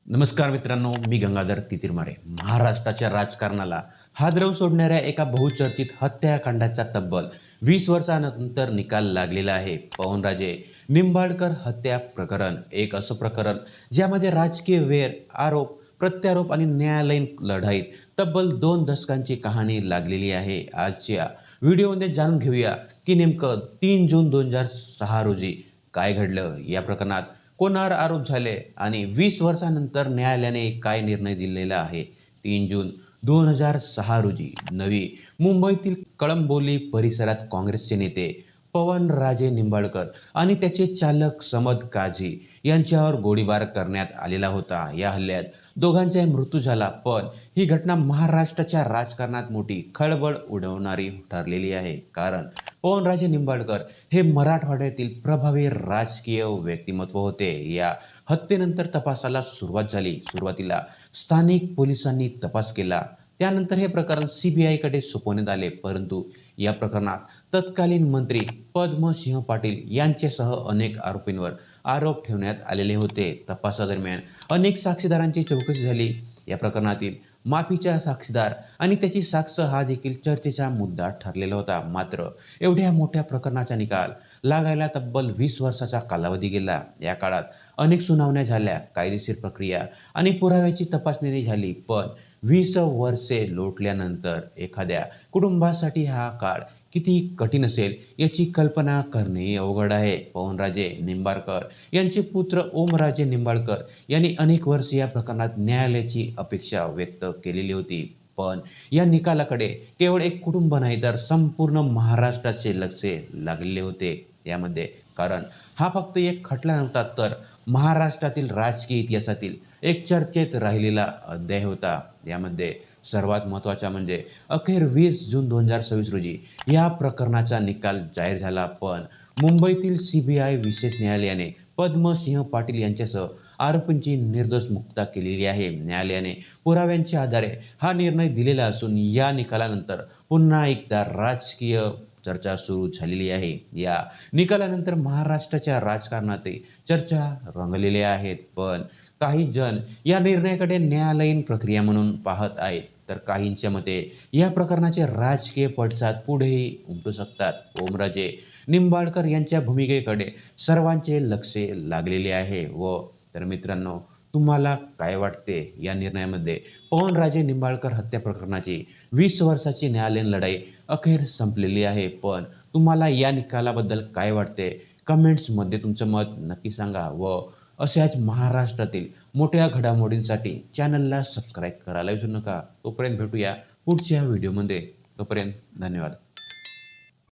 नमस्कार मित्रांनो, मी गंगाधर तितिरमारे. महाराष्ट्राच्या राजकारणाला हादरवून सोडणाऱ्या एका बहुचर्चित हत्याकांडाचा तब्बल 20 वर्षांनंतर निकाल लागलेला आहे. पवनराजे निंबाळकर हत्या प्रकरण एक असं प्रकरण ज्यामध्ये राजकीय वेर, आरोप, प्रत्यारोप आणि न्यायालयीन लढाईत तब्बल 2 दशकांची कहाणी लागलेली आहे. आजच्या व्हिडिओमध्ये जाणून घेऊया की नेमकं 3 जून 2006 रोजी काय घडलं, या प्रकरणात कोणावर आरोप झाले आणि 20 वर्षांनंतर न्यायालयाने काय निर्णय दिलेला आहे. 3 जून 2006 रोजी नवी मुंबईतील कळंबोली परिसरात काँग्रेसचे नेते पवनराजे निंबाळकर आणि त्याचे चालक समद काझी यांच्यावर गोळीबार करण्यात आलेला होता. या हल्ल्यात दोघांचाही मृत्यू झाला, पण ही घटना महाराष्ट्राच्या राजकारणात मोठी खळबळ उडवणारी ठरलेली आहे. कारण पवनराजे निंबाळकर हे मराठवाड्यातील प्रभावी राजकीय व्यक्तिमत्व होते. या हत्येनंतर तपासाला सुरुवात झाली. सुरुवातीला स्थानिक पोलिसांनी तपास केला, त्यानंतर हे प्रकरण CBIकडे सोपवण्यात आले. परंतु या प्रकरणात तत्कालीन मंत्री पद्मसिंह पाटील यांच्यासह अनेक आरोपींवर आरोप ठेवण्यात आलेले होते. तपासादरम्यान अनेक साक्षीदारांची चौकशी झाली. या प्रकरणातील माफीचा साक्षीदार आणि त्याची साक्ष हा देखील चर्चेचा मुद्दा ठरलेला होता. मात्र एवढ्या मोठ्या प्रकरणाचा निकाल लागायला तब्बल 20 वर्षाचा कालावधी गेला. या काळात अनेक सुनावण्या झाल्या, कायदेशीर प्रक्रिया आणि पुराव्याची तपासणी झाली. पण 20 वर्षे लोटल्यानंतर एखाद्या कुटुंबासाठी हा काळ किती कठीण असेल याची कल्पना करणे अवघड आहे. पवनराजे निंबाळकर यांचे पुत्र ओमराजे निंबाळकर यांनी अनेक वर्ष या प्रकरणात न्यायालयाची अपेक्षा व्यक्त केलेली होती. पण या निकालाकडे केवळ एक कुटुंब नाही तर संपूर्ण महाराष्ट्राचे लक्ष लागलेले होते यामध्ये. कारण हा फक्त एक खटला नव्हता, तर महाराष्ट्रातील राजकीय इतिहासातील एक चर्चेत राहिलेला अध्याय होता. यामध्ये सर्वात महत्त्वाचा म्हणजे अखेर 20 जून 2026 रोजी या प्रकरणाचा निकाल जाहीर झाला. पण मुंबईतील CBI विशेष न्यायालयाने पद्मसिंह पाटील यांच्यासह आरोपींची निर्दोष मुक्ता केलेली आहे. न्यायालयाने पुराव्यांच्या आधारे हा निर्णय दिलेला असून या निकालानंतर पुन्हा एकदा राजकीय चर्चा सुरू झालेली आहे. या निकालानंतर महाराष्ट्राच्या राजकारणातही चर्चा रंगलेल्या आहेत. पण काही जण या निर्णयाकडे न्यायालयीन प्रक्रिया म्हणून पाहत आहेत, तर काहींच्या मते या प्रकरणाचे राजकीय पडसाद पुढेही उमटू शकतात. ओमराजे निंबाळकर यांच्या भूमिकेकडे सर्वांचे लक्ष लागलेले आहे. तर मित्रांनो, तुम्हाला काय वाटते या निर्णयामध्ये? पवनराजे निंबाळकर हत्या प्रकरणाची 20 वर्षाची न्यायालयीन लढाई अखेर संपलेली आहे. पण तुम्हाला या निकालाबद्दल काय वाटते? कमेंट्समध्ये तुमचं मत नक्की सांगा. अशाच महाराष्ट्रातील मोठ्या घडामोडींसाठी चॅनलला सबस्क्राईब करायला विसरू नका. तोपर्यंत भेटूया पुढच्या व्हिडिओमध्ये. तोपर्यंत धन्यवाद.